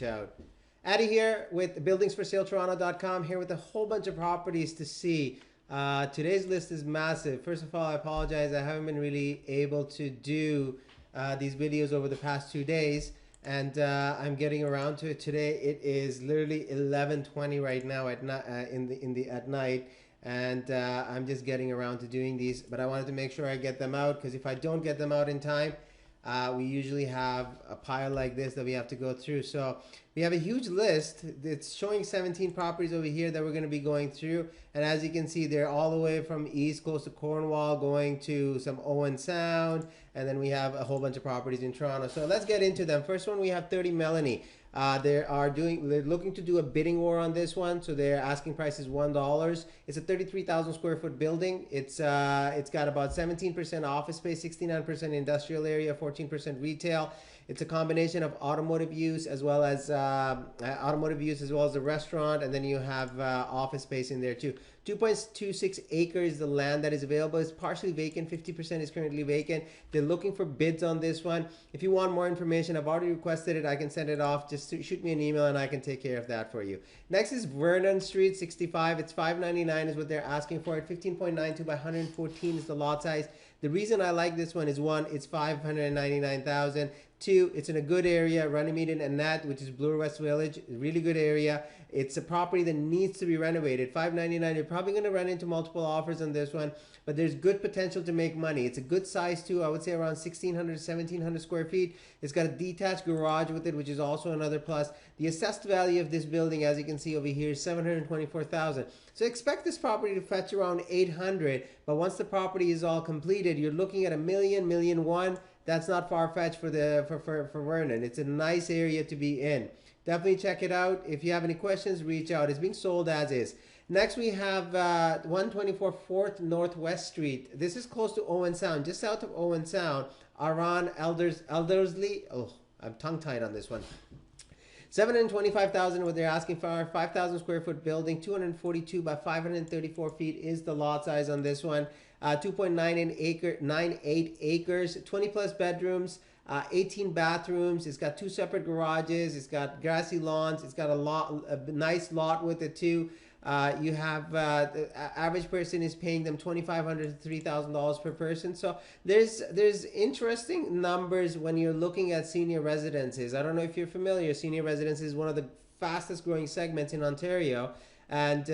reach out. Addy here with buildingsforsaletoronto.com, here with a whole bunch of properties to see. Today's list is massive. First of all, I apologize. I haven't been really able to do these videos over the past 2 days, and I'm getting around to it today. It is literally 11:20 right now at night, and I'm just getting around to doing these. But I wanted to make sure I get them out, because if I don't get them out in time, we usually have a pile like this that we have to go through. So we have a huge list. It's showing 17 properties over here that we're going to be going through. And as you can see, they're all the way from East Coast to Cornwall, going to some Owen Sound. And then we have a whole bunch of properties in Toronto. So let's get into them. First one, we have 30 Melanie. They're looking to do a bidding war on this one. So their asking price is $1. It's a 33,000 square foot building. It's got about 17% office space, 69% industrial area, 14% retail. It's a combination of automotive use as well as the restaurant, and then you have office space in there too. 2.26 acres the land that is available. It's partially vacant, 50% is currently vacant. They're looking for bids on this one. If you want more information, I've already requested it. I can send it off. Just shoot me an email and I can take care of that for you. Next is Vernon Street, 65. It's $599 is what they're asking for it. 15.92 by 114 is the lot size. The reason I like this one is, one, it's $599,000. Two, it's in a good area, Runnymede and Nat, which is Bloor West Village, really good area. It's a property that needs to be renovated. $599, you're probably going to run into multiple offers on this one, but there's good potential to make money. It's a good size too. I would say around 1,600, 1,700 square feet. It's got a detached garage with it, which is also another plus. The assessed value of this building, as you can see over here, is $724,000. So expect this property to fetch around $800, but once the property is all completed, you're looking at $1 million, $1.1 million. That's not far-fetched for Vernon. It's a nice area to be in. Definitely check it out. If you have any questions, reach out. It's being sold as is. Next, we have 124 4th Northwest Street. This is close to Owen Sound, just south of Owen Sound, around Eldersley. Oh, I'm tongue-tied on this one. $725,000 what they're asking for. 5,000 square foot building, 242 by 534 feet is the lot size on this one. 2.98 acres, 20 plus bedrooms, 18 bathrooms. It's got 2 separate garages. It's got grassy lawns. It's got a nice lot with it too. You have the average person is paying them $2,500 to $3,000 per person. So there's interesting numbers when you're looking at senior residences. I don't know if you're familiar. Senior residences is one of the fastest growing segments in Ontario. And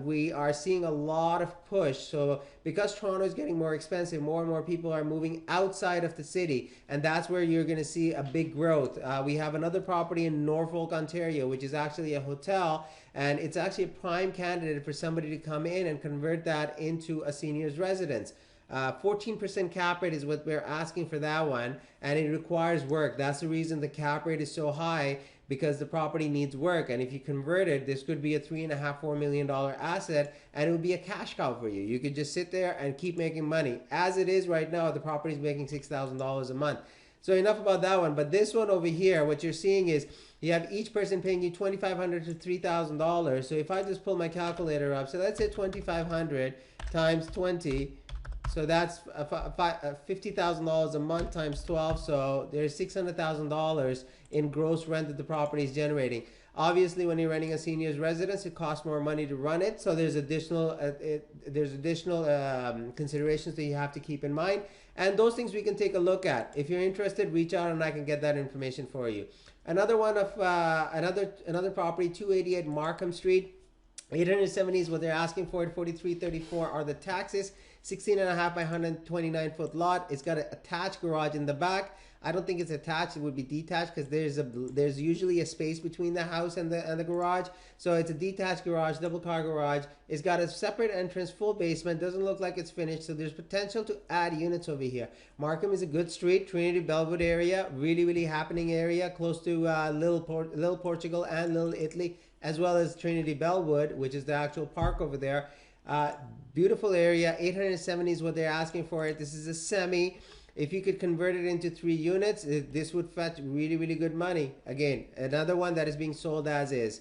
we are seeing a lot of push. So because Toronto is getting more expensive, more and more people are moving outside of the city. And that's where you're going to see a big growth. We have another property in Norfolk, Ontario, which is actually a hotel. And it's actually a prime candidate for somebody to come in and convert that into a senior's residence. 14% cap rate is what we're asking for that one, and it requires work. That's the reason the cap rate is so high, because the property needs work. And if you convert it, this could be a $3.5 $4 million asset, and it would be a cash cow for you. You could just sit there and keep making money. As it is right now, the property is making $6,000 a month. So enough about that one. But this one over here, what you're seeing is you have each person paying you $2,500 to $3,000. So if I just pull my calculator up, so let's say $2,500 times 20. So that's $50,000 a month times 12. So there's $600,000 in gross rent that the property is generating. Obviously, when you're renting a senior's residence, it costs more money to run it. So there's additional considerations that you have to keep in mind. And those things we can take a look at. If you're interested, reach out and I can get that information for you. Another one of another property, 288 Markham Street. 870 is what they're asking for it. 4334 are the taxes. 16.5 by 129 foot lot. It's got an attached garage in the back. I don't think it's attached. It would be detached, because there's usually a space between the house and the garage. So it's a detached garage, double car garage. It's got a separate entrance, full basement. Doesn't look like it's finished. So there's potential to add units over here. Markham is a good street. Trinity Bellwood area, really happening area, close to Little Portugal and Little Italy, as well as Trinity Bellwood, which is the actual park over there. Beautiful area. 870 is what they're asking for it. This is a semi. If you could convert it into 3 units, this would fetch really good money. Again, another one that is being sold as is.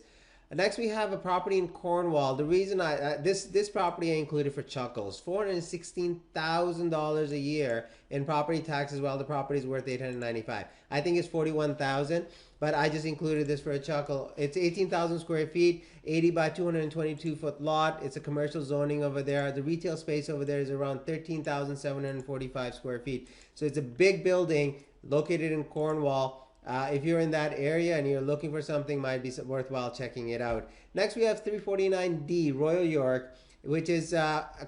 Next, we have a property in Cornwall. The reason this property I included for chuckles, $416,000 a year in property taxes, while the property is worth 895. I think it's 41,000, but I just included this for a chuckle. It's 18,000 square feet, 80 by 222-foot lot. It's a commercial zoning over there. The retail space over there is around 13,745 square feet. So it's a big building located in Cornwall. If you're in that area and you're looking for something, might be worthwhile checking it out. Next, we have 349D Royal York, which is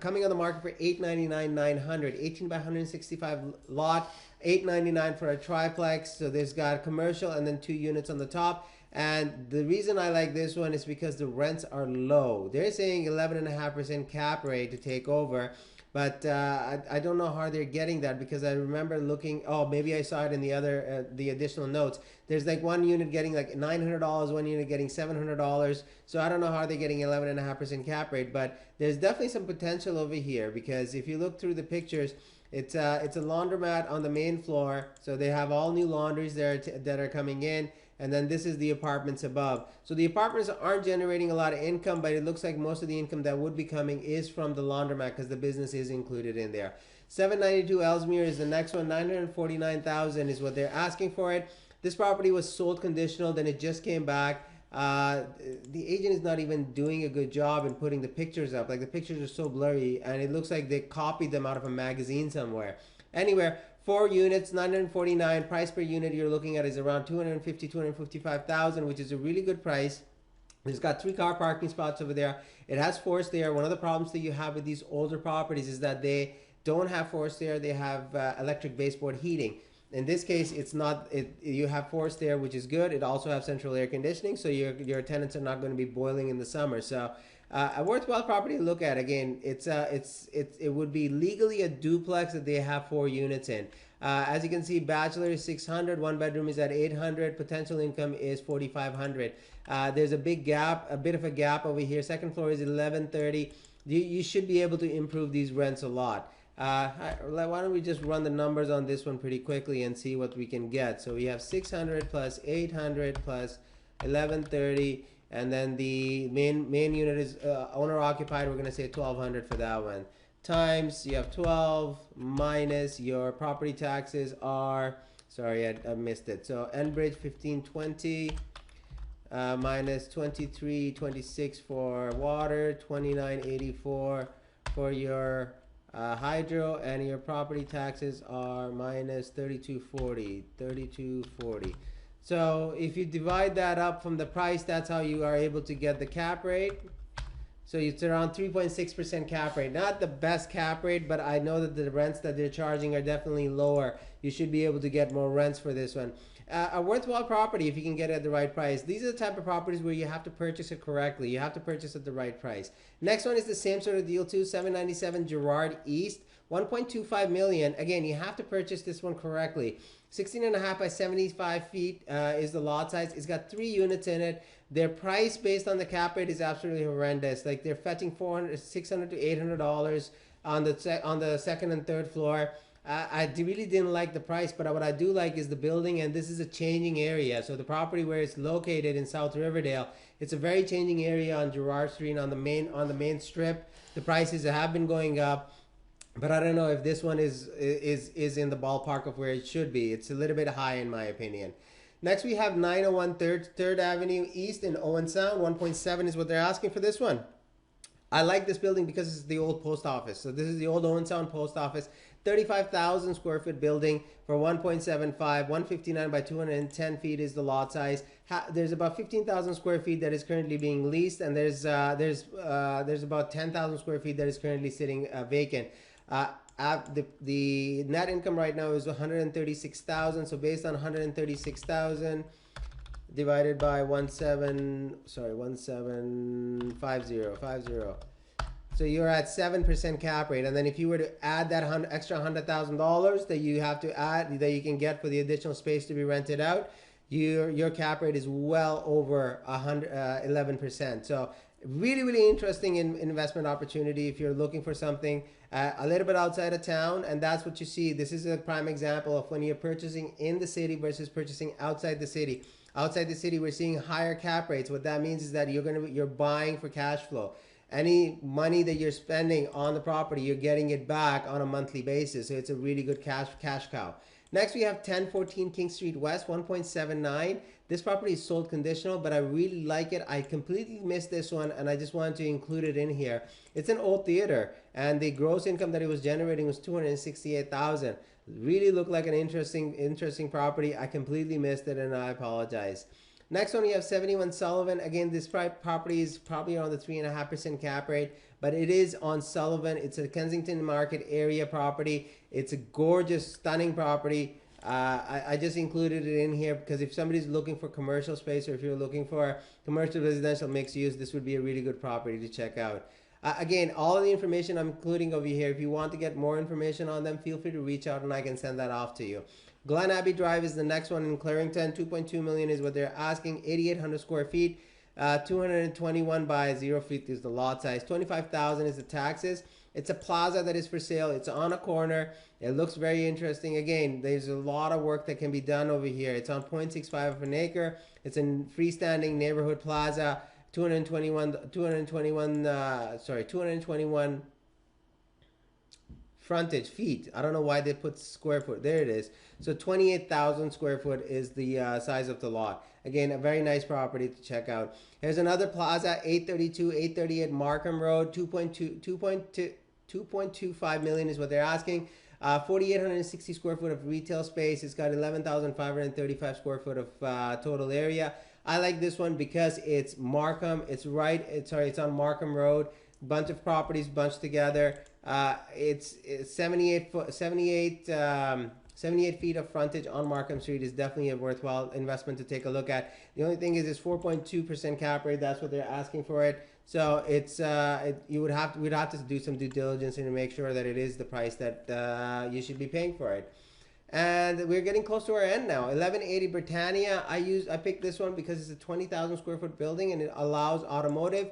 coming on the market for $899,900, 18 by 165 lot, $899 for a triplex. So there's got commercial and then 2 units on the top. And the reason I like this one is because the rents are low. They're saying 11.5% cap rate to take over. But I don't know how they're getting that, because I remember looking, oh, maybe I saw it in the other, the additional notes. There's like one unit getting like $900, one unit getting $700. So I don't know how they're getting 11.5% cap rate, but there's definitely some potential over here, because if you look through the pictures, it's a laundromat on the main floor. So they have all new laundries there that are coming in. And then this is the apartments above. So the apartments aren't generating a lot of income, but it looks like most of the income that would be coming is from the laundromat, because the business is included in there. 792 Ellesmere is the next one. 949,000 is what they're asking for it. This property was sold conditional, then it just came back. The agent is not even doing a good job in putting the pictures up. Like, the pictures are so blurry, and it looks like they copied them out of a magazine somewhere. Anywhere. 4 units, 949. Price per unit you're looking at is around 255,000, which is a really good price. It's got 3 car parking spots over there. It has forced air. One of the problems that you have with these older properties is that they don't have forced air. They have electric baseboard heating. In this case, it's not. You have forced air, which is good. It also has central air conditioning, so your tenants are not going to be boiling in the summer. So a worthwhile property to look at. Again, it would be legally a duplex that they have 4 units in. As you can see, bachelor is 600, 1 bedroom is at 800, potential income is 4,500. There's a big gap, a bit of a gap over here. Second floor is 1130. You should be able to improve these rents a lot. Why don't we just run the numbers on this one pretty quickly and see what we can get. So we have 600 plus 800 plus 1130. And then the main unit is owner occupied. We're going to say 1,200 for that one. Times, you have 12 minus your property taxes are, sorry, I missed it. So Enbridge 1520 minus 2326 for water, 2984 for your hydro, and your property taxes are minus 3240. So if you divide that up from the price, that's how you are able to get the cap rate. So it's around 3.6% cap rate. Not the best cap rate, but I know that the rents that they're charging are definitely lower. You should be able to get more rents for this one. A worthwhile property if you can get it at the right price. These are the type of properties where you have to purchase it correctly. You have to purchase at the right price. Next one is the same sort of deal too. 797 Girard East, 1.25 million. Again, you have to purchase this one correctly. 16.5 by 75 feet is the lot size. It's got 3 units in it. Their price based on the cap rate is absolutely horrendous. Like, they're fetching $600 to $800 on the second and third floor. I really didn't like the price, but what I do like is the building, and this is a changing area. So the property where it's located in South Riverdale, it's a very changing area on Girard Street on the main strip. The prices have been going up, but I don't know if this one is in the ballpark of where it should be. It's a little bit high in my opinion. Next, we have 901 3rd Avenue East in Owen Sound. 1.7 is what they're asking for this one. I like this building because it's the old post office. So this is the old Owen Sound post office. 35,000 square foot building for 1.75. 159 by 210 feet is the lot size. There's about 15,000 square feet that is currently being leased, and there's about 10,000 square feet that is currently sitting vacant. The net income right now is 136,000. So based on 136,000 divided by 1750. So you're at 7% cap rate, and then if you were to add that extra $100,000 that you have to add, that you can get for the additional space to be rented out, your cap rate is well over 11%. So really interesting investment opportunity if you're looking for something a little bit outside of town, and that's what you see. This is a prime example of when you're purchasing in the city versus purchasing outside the city. Outside the city, we're seeing higher cap rates. What that means is that you're buying for cash flow. Any money that you're spending on the property, you're getting it back on a monthly basis. So it's a really good cash cow. Next, we have 1014 King Street West, 1.79. This property is sold conditional, but I really like it. I completely missed this one, and I just wanted to include it in here. It's an old theater, and the gross income that it was generating was $268,000. Really looked like an interesting property. I completely missed it, and I apologize. Next one, we have 71 Sullivan. Again, this property is probably around the 3.5% cap rate, but it is on Sullivan. It's a Kensington Market area property. It's a gorgeous, stunning property. I just included it in here because if somebody's looking for commercial space, or if you're looking for commercial residential mixed use, this would be a really good property to check out. Again, all of the information I'm including over here. If you want to get more information on them, feel free to reach out and I can send that off to you. Glen Abbey Drive is the next one in Clarington. 2.2 million is what they're asking. 8,800 square feet. 221 by 0 feet is the lot size. 25,000 is the taxes. It's a plaza that is for sale. It's on a corner. It looks very interesting. Again, there's a lot of work that can be done over here. It's on 0.65 of an acre. It's a freestanding neighborhood plaza. 221 frontage feet. I don't know why they put square foot. There it is. So 28,000 square foot is the size of the lot. Again, a very nice property to check out. Here's another plaza, 838 Markham Road. 2.25 million is what they're asking. 4,860 square foot of retail space. It's got 11,535 square foot of total area. I like this one because it's Markham. It's on Markham Road. Bunch of properties bunched together. It's 78 feet of frontage on Markham Street is definitely a worthwhile investment to take a look at. The only thing is it's 4.2% cap rate. That's what they're asking for it. So it's we'd have to do some due diligence and make sure that it is the price that you should be paying for it. And we're getting close to our end now. 1180 Britannia. I picked this one because it's a 20,000 square foot building and it allows automotive.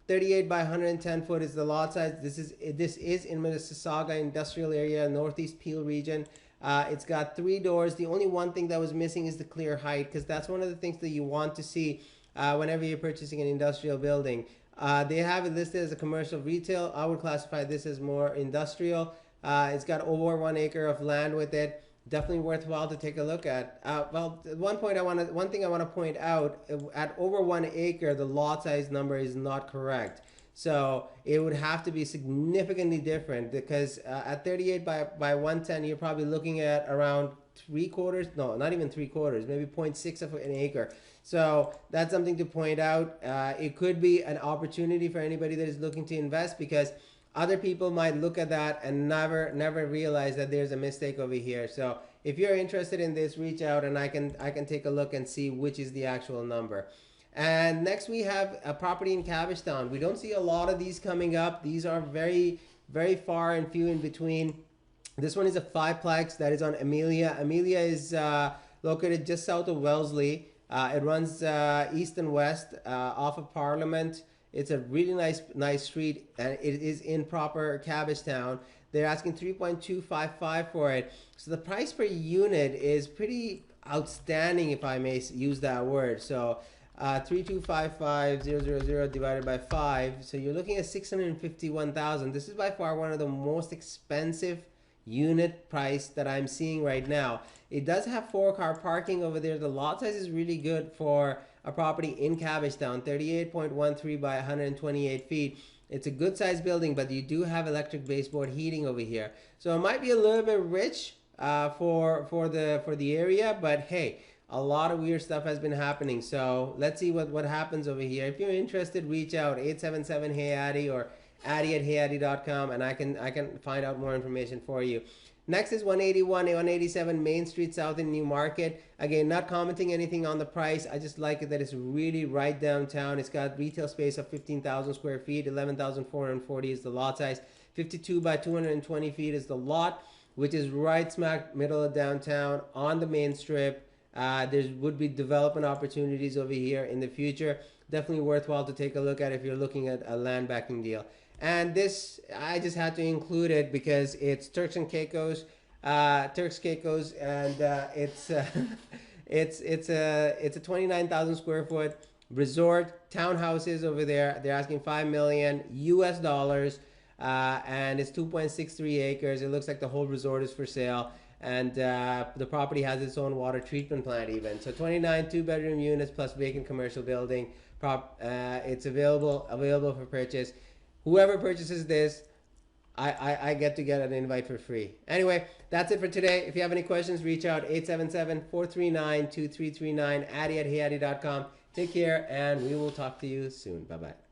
38 by 110 foot is the lot size. This is in Mississauga industrial area, Northeast Peel region. It's got 3 doors. The only one thing that was missing is the clear height, because that's one of the things that you want to see whenever you're purchasing an industrial building. They have it listed as a commercial retail. I would classify this as more industrial. It's got over 1 acre of land with it. Definitely worthwhile to take a look at. One thing I want to point out, at over 1 acre, the lot size number is not correct. So it would have to be significantly different, because at 38 by 110, you're probably looking at around 3/4, no, not even 3/4, maybe 0.6 of an acre. So that's something to point out. It could be an opportunity for anybody that is looking to invest, because other people might look at that and never realize that there's a mistake over here. So if you're interested in this, reach out and I can take a look and see which is the actual number. And next we have a property in Cabbagetown. We don't see a lot of these coming up. These are very, very far and few in between. This one is a 5-plex that is on Amelia. Amelia is located just south of Wellesley. It runs east and west off of Parliament. It's a really nice street, and it is in proper Cabbagetown. They're asking $3.255 for it. So the price per unit is pretty outstanding, if I may use that word. So 3255000 divided by 5. So you're looking at $651,000. This is by far one of the most expensive unit price that I'm seeing right now. It does have 4-car parking over there. The lot size is really good for a property in Cabbagetown, 38.13 by 128 feet. It's a good sized building, but you do have electric baseboard heating over here. So it might be a little bit rich for the area, but hey, a lot of weird stuff has been happening. So let's see what happens over here. If you're interested, reach out, 877 Hey Addy or Addy at heyaddy.com, and I can find out more information for you. Next is 187 Main Street South in Newmarket. Again, not commenting anything on the price. I just like it that it's really right downtown. It's got retail space of 15,000 square feet. 11,440 is the lot size. 52 by 220 feet is the lot, which is right smack middle of downtown on the main strip. There would be development opportunities over here in the future. Definitely worthwhile to take a look at if you're looking at a land backing deal. And this, I just had to include it because it's Turks and Caicos, and it's It's a 29,000 square foot resort townhouses over there. They're asking 5 million US dollars, and it's 2.63 acres. It looks like the whole resort is for sale, and the property has its own water treatment plant even. So 29 2-bedroom units plus vacant commercial building. It's available for purchase. Whoever purchases this, I get to get an invite for free. Anyway, that's it for today. If you have any questions, reach out 877-439-2339, Addy at heyaddy.com. Take care, and we will talk to you soon. Bye-bye.